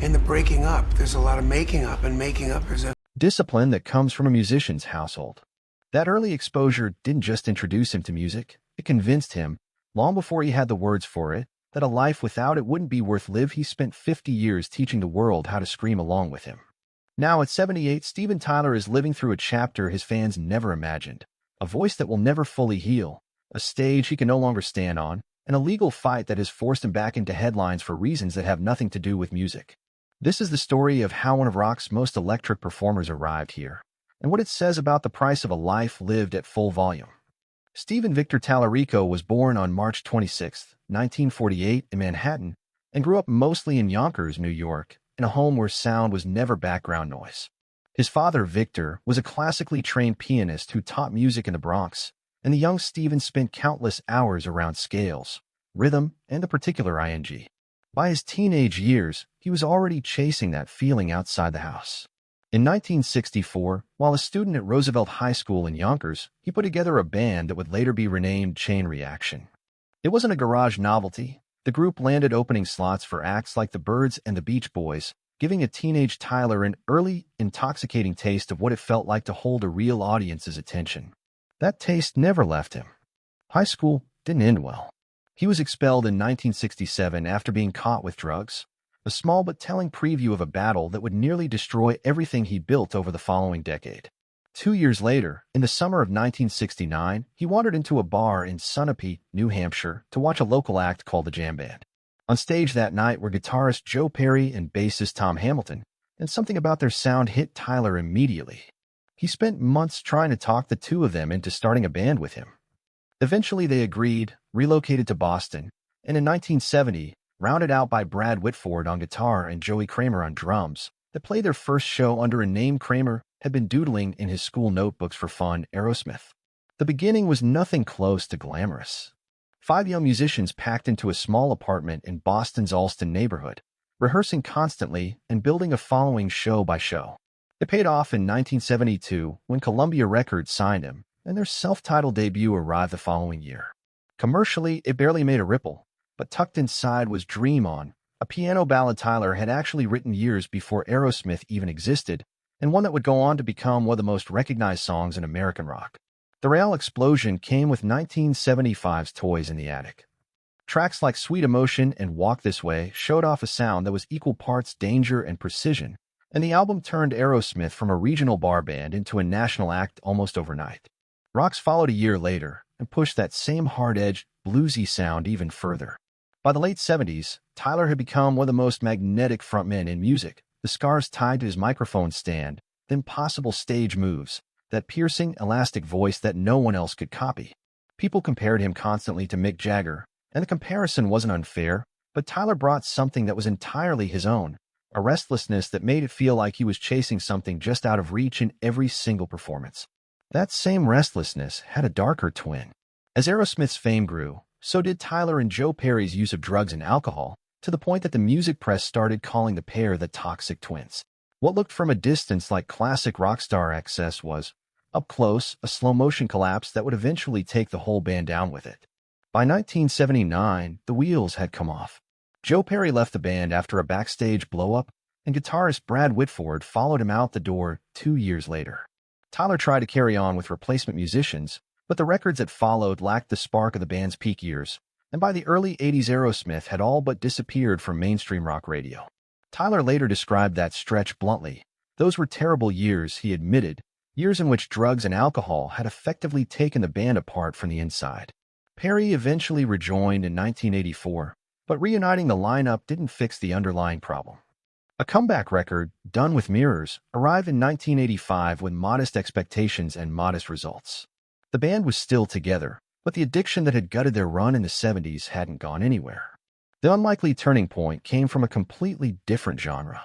In the breaking up, there's a lot of making up, and making up is a discipline that comes from a musician's household. That early exposure didn't just introduce him to music, it convinced him, long before he had the words for it, that a life without it wouldn't be worth living. He spent 50 years teaching the world how to scream along with him. Now at 78, Steven Tyler is living through a chapter his fans never imagined, a voice that will never fully heal, a stage he can no longer stand on, and a legal fight that has forced him back into headlines for reasons that have nothing to do with music. This is the story of how one of rock's most electric performers arrived here, and what it says about the price of a life lived at full volume. Steven Victor Tallarico was born on March 26, 1948 in Manhattan, and grew up mostly in Yonkers, New York, in a home where sound was never background noise. His father, Victor, was a classically trained pianist who taught music in the Bronx, and the young Steven spent countless hours around scales, rhythm, and the particular ing. By his teenage years, he was already chasing that feeling outside the house. In 1964, while a student at Roosevelt High School in Yonkers, he put together a band that would later be renamed Chain Reaction. It wasn't a garage novelty. The group landed opening slots for acts like the Byrds and the Beach Boys, giving a teenage Tyler an early, intoxicating taste of what it felt like to hold a real audience's attention. That taste never left him. High school didn't end well. He was expelled in 1967 after being caught with drugs, a small but telling preview of a battle that would nearly destroy everything he built over the following decade. 2 years later, in the summer of 1969, he wandered into a bar in Sunapee, New Hampshire, to watch a local act called the Jam Band. On stage that night were guitarist Joe Perry and bassist Tom Hamilton, and something about their sound hit Tyler immediately. He spent months trying to talk the two of them into starting a band with him. Eventually they agreed, relocated to Boston, and in 1970, rounded out by Brad Whitford on guitar and Joey Kramer on drums, they played their first show under a name Kramer had been doodling in his school notebooks for fun, Aerosmith. The beginning was nothing close to glamorous. 5 young musicians packed into a small apartment in Boston's Allston neighborhood, rehearsing constantly and building a following show by show. It paid off in 1972 when Columbia Records signed him, and their self-titled debut arrived the following year. Commercially, it barely made a ripple, but tucked inside was Dream On, a piano ballad Tyler had actually written years before Aerosmith even existed, and one that would go on to become one of the most recognized songs in American rock. The real explosion came with 1975's Toys in the Attic. Tracks like Sweet Emotion and Walk This Way showed off a sound that was equal parts danger and precision, and the album turned Aerosmith from a regional bar band into a national act almost overnight. Rocks followed a year later and pushed that same hard-edged, bluesy sound even further. By the late 70s, Tyler had become one of the most magnetic frontmen in music, the scars tied to his microphone stand, the impossible stage moves, that piercing, elastic voice that no one else could copy. People compared him constantly to Mick Jagger, and the comparison wasn't unfair, but Tyler brought something that was entirely his own, a restlessness that made it feel like he was chasing something just out of reach in every single performance. That same restlessness had a darker twin. As Aerosmith's fame grew, so did Tyler and Joe Perry's use of drugs and alcohol, to the point that the music press started calling the pair the Toxic Twins. What looked from a distance like classic rock star excess was, up close, a slow-motion collapse that would eventually take the whole band down with it. By 1979, the wheels had come off. Joe Perry left the band after a backstage blow-up, and guitarist Brad Whitford followed him out the door 2 years later. Tyler tried to carry on with replacement musicians, but the records that followed lacked the spark of the band's peak years, and by the early 80s Aerosmith had all but disappeared from mainstream rock radio. Tyler later described that stretch bluntly. Those were terrible years, he admitted, years in which drugs and alcohol had effectively taken the band apart from the inside. Perry eventually rejoined in 1984, but reuniting the lineup didn't fix the underlying problem. A comeback record, Done with Mirrors, arrived in 1985 with modest expectations and modest results. The band was still together, but the addiction that had gutted their run in the 70s hadn't gone anywhere. The unlikely turning point came from a completely different genre.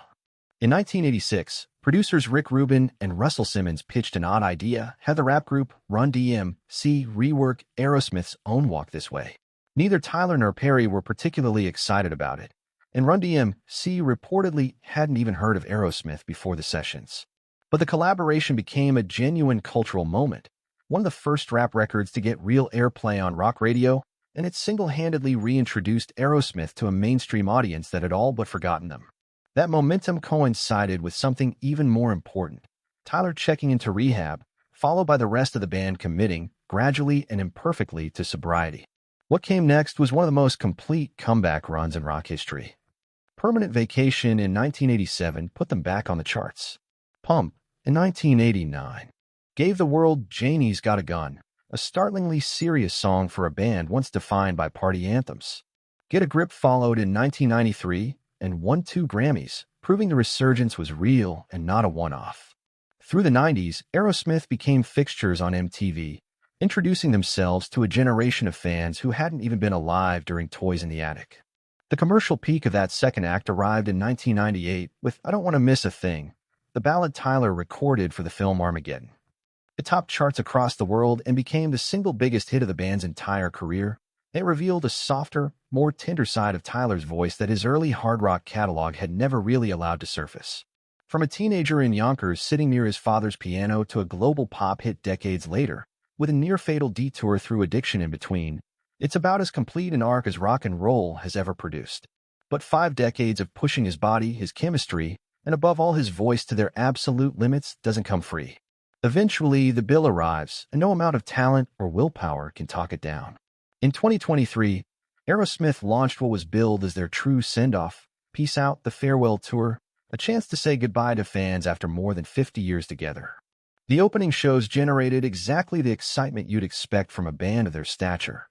In 1986, producers Rick Rubin and Russell Simmons pitched an odd idea: have the rap group Run DMC rework Aerosmith's own Walk This Way. Neither Tyler nor Perry were particularly excited about it, and Run DMC reportedly hadn't even heard of Aerosmith before the sessions. But the collaboration became a genuine cultural moment, one of the first rap records to get real airplay on rock radio, and it single-handedly reintroduced Aerosmith to a mainstream audience that had all but forgotten them. That momentum coincided with something even more important: Tyler checking into rehab, followed by the rest of the band committing, gradually and imperfectly, to sobriety. What came next was one of the most complete comeback runs in rock history. Permanent Vacation in 1987 put them back on the charts. Pump in 1989 gave the world Janie's Got a Gun, a startlingly serious song for a band once defined by party anthems. Get a Grip followed in 1993 and won 2 Grammys, proving the resurgence was real and not a one-off. Through the 90s, Aerosmith became fixtures on MTV, introducing themselves to a generation of fans who hadn't even been alive during Toys in the Attic. The commercial peak of that second act arrived in 1998 with I Don't Want to Miss a Thing, the ballad Tyler recorded for the film Armageddon. It topped charts across the world and became the single biggest hit of the band's entire career. It revealed a softer, more tender side of Tyler's voice that his early hard rock catalog had never really allowed to surface. From a teenager in Yonkers sitting near his father's piano to a global pop hit decades later, with a near-fatal detour through addiction in between, it's about as complete an arc as rock and roll has ever produced. But 5 decades of pushing his body, his chemistry, and above all his voice to their absolute limits doesn't come free. Eventually, the bill arrives, and no amount of talent or willpower can talk it down. In 2023, Aerosmith launched what was billed as their true send-off, Peace Out, the farewell tour, a chance to say goodbye to fans after more than 50 years together. The opening shows generated exactly the excitement you'd expect from a band of their stature.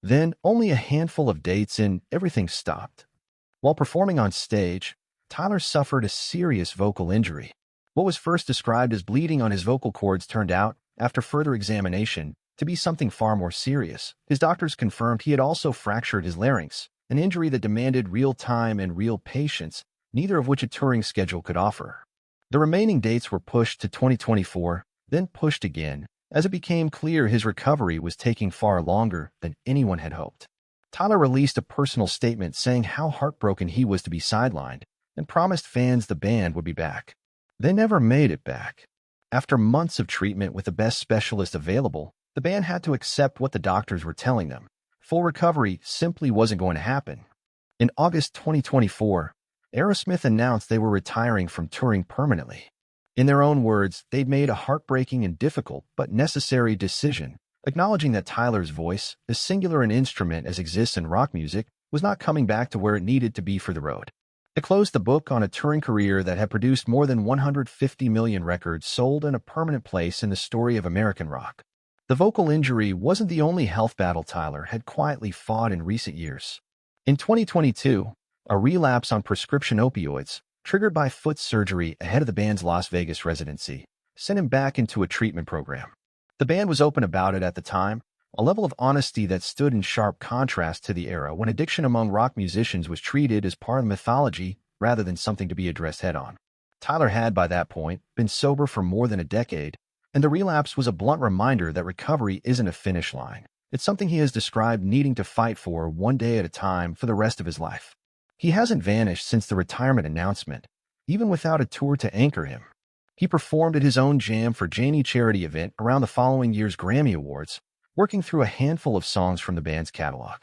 Then, only a handful of dates in, everything stopped. While performing on stage, Tyler suffered a serious vocal injury. What was first described as bleeding on his vocal cords turned out, after further examination, to be something far more serious. His doctors confirmed he had also fractured his larynx, an injury that demanded real time and real patience, neither of which a touring schedule could offer. The remaining dates were pushed to 2024, then pushed again, as it became clear his recovery was taking far longer than anyone had hoped. Tyler released a personal statement saying how heartbroken he was to be sidelined, and promised fans the band would be back. They never made it back. After months of treatment with the best specialist available, the band had to accept what the doctors were telling them. Full recovery simply wasn't going to happen. In August 2024, Aerosmith announced they were retiring from touring permanently. In their own words, they'd made a heartbreaking and difficult but necessary decision, acknowledging that Tyler's voice, as singular an instrument as exists in rock music, was not coming back to where it needed to be for the road. It closed the book on a touring career that had produced more than 150 million records sold and a permanent place in the story of American rock. The vocal injury wasn't the only health battle Tyler had quietly fought in recent years. In 2022, a relapse on prescription opioids, triggered by foot surgery ahead of the band's Las Vegas residency, sent him back into a treatment program. The band was open about it at the time, a level of honesty that stood in sharp contrast to the era when addiction among rock musicians was treated as part of mythology rather than something to be addressed head-on. Tyler had, by that point, been sober for more than a decade, and the relapse was a blunt reminder that recovery isn't a finish line. It's something he has described needing to fight for one day at a time for the rest of his life. He hasn't vanished since the retirement announcement, even without a tour to anchor him. He performed at his own Jam for Janie charity event around the following year's Grammy Awards, working through a handful of songs from the band's catalog.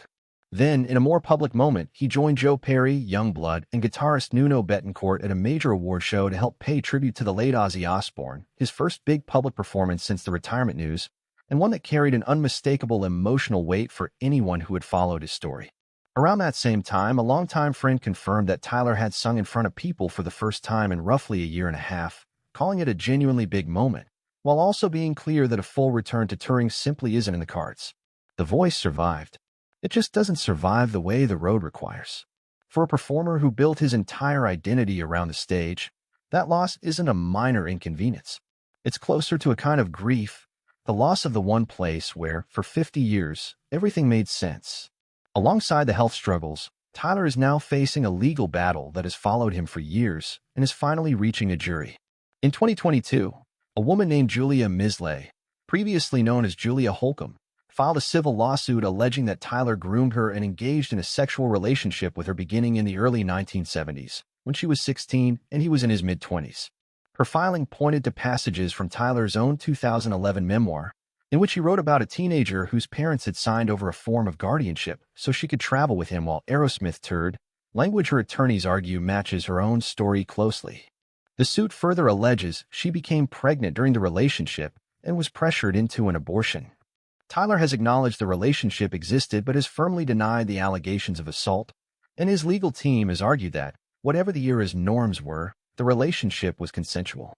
Then, in a more public moment, he joined Joe Perry, Youngblood, and guitarist Nuno Bettencourt at a major award show to help pay tribute to the late Ozzy Osbourne, his first big public performance since the retirement news, and one that carried an unmistakable emotional weight for anyone who had followed his story. Around that same time, a longtime friend confirmed that Tyler had sung in front of people for the first time in roughly a year and a half, calling it a genuinely big moment, while also being clear that a full return to touring simply isn't in the cards. The voice survived. It just doesn't survive the way the road requires. For a performer who built his entire identity around the stage, that loss isn't a minor inconvenience. It's closer to a kind of grief, the loss of the one place where, for 50 years, everything made sense. Alongside the health struggles, Tyler is now facing a legal battle that has followed him for years and is finally reaching a jury. In 2022, a woman named Julia Misley, previously known as Julia Holcomb, filed a civil lawsuit alleging that Tyler groomed her and engaged in a sexual relationship with her beginning in the early 1970s, when she was 16 and he was in his mid-20s. Her filing pointed to passages from Tyler's own 2011 memoir, in which he wrote about a teenager whose parents had signed over a form of guardianship so she could travel with him while Aerosmith toured, Language her attorneys argue matches her own story closely. The suit further alleges she became pregnant during the relationship and was pressured into an abortion. Tyler has acknowledged the relationship existed but has firmly denied the allegations of assault, and his legal team has argued that, whatever the era's norms were, the relationship was consensual.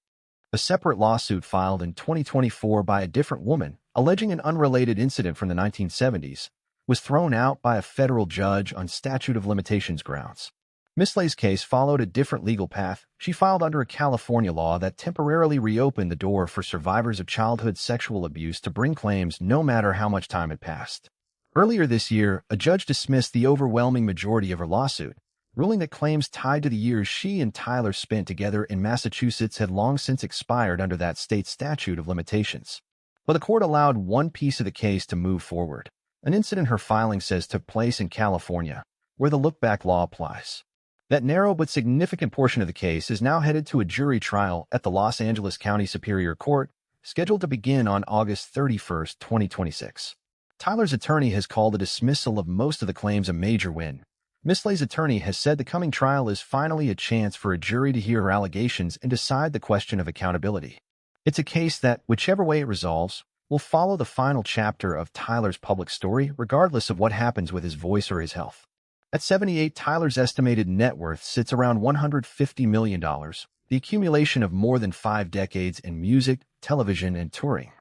A separate lawsuit filed in 2024 by a different woman, alleging an unrelated incident from the 1970s, was thrown out by a federal judge on statute of limitations grounds. Miss Lay's case followed a different legal path. She filed under a California law that temporarily reopened the door for survivors of childhood sexual abuse to bring claims no matter how much time had passed. Earlier this year, a judge dismissed the overwhelming majority of her lawsuit, ruling that claims tied to the years she and Tyler spent together in Massachusetts had long since expired under that state's statute of limitations. But the court allowed one piece of the case to move forward, an incident her filing says took place in California, where the look-back law applies. That narrow but significant portion of the case is now headed to a jury trial at the Los Angeles County Superior Court, scheduled to begin on August 31, 2026. Tyler's attorney has called the dismissal of most of the claims a major win. Miss Lay's attorney has said the coming trial is finally a chance for a jury to hear her allegations and decide the question of accountability. It's a case that, whichever way it resolves, will follow the final chapter of Tyler's public story, regardless of what happens with his voice or his health. At 78, Tyler's estimated net worth sits around $150 million, the accumulation of more than 5 decades in music, television, and touring.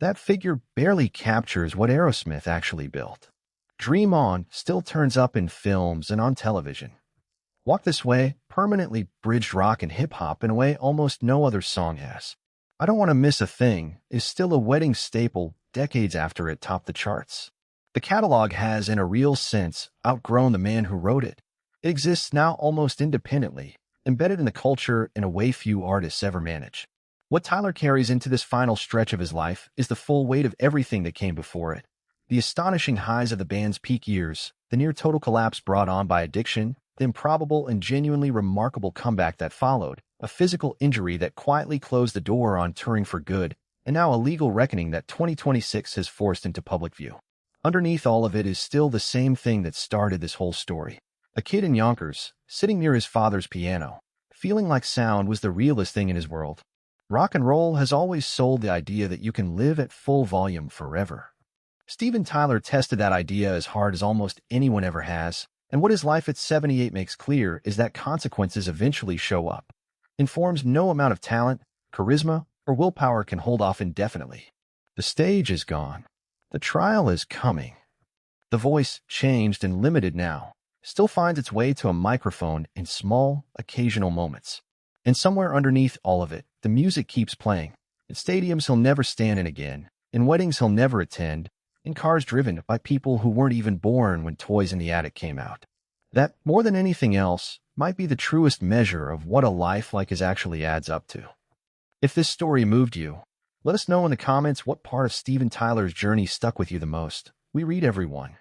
That figure barely captures what Aerosmith actually built. Dream On still turns up in films and on television. Walk This Way permanently bridged rock and hip-hop in a way almost no other song has. I Don't Want to Miss a Thing is still a wedding staple decades after it topped the charts. The catalog has, in a real sense, outgrown the man who wrote it. It exists now almost independently, embedded in the culture in a way few artists ever manage. What Tyler carries into this final stretch of his life is the full weight of everything that came before it. The astonishing highs of the band's peak years, the near-total collapse brought on by addiction, the improbable and genuinely remarkable comeback that followed, a physical injury that quietly closed the door on touring for good, and now a legal reckoning that 2026 has forced into public view. Underneath all of it is still the same thing that started this whole story. A kid in Yonkers, sitting near his father's piano, feeling like sound was the realest thing in his world. Rock and roll has always sold the idea that you can live at full volume forever. Steven Tyler tested that idea as hard as almost anyone ever has, and what his life at 78 makes clear is that consequences eventually show up. In forms no amount of talent, charisma, or willpower can hold off indefinitely. The stage is gone. The trial is coming. The voice, changed and limited now, still finds its way to a microphone in small, occasional moments. And somewhere underneath all of it, the music keeps playing. In stadiums he'll never stand in again, in weddings he'll never attend, in cars driven by people who weren't even born when Toys in the Attic came out. That, more than anything else, might be the truest measure of what a life like his actually adds up to. If this story moved you, let us know in the comments what part of Steven Tyler's journey stuck with you the most. We read everyone.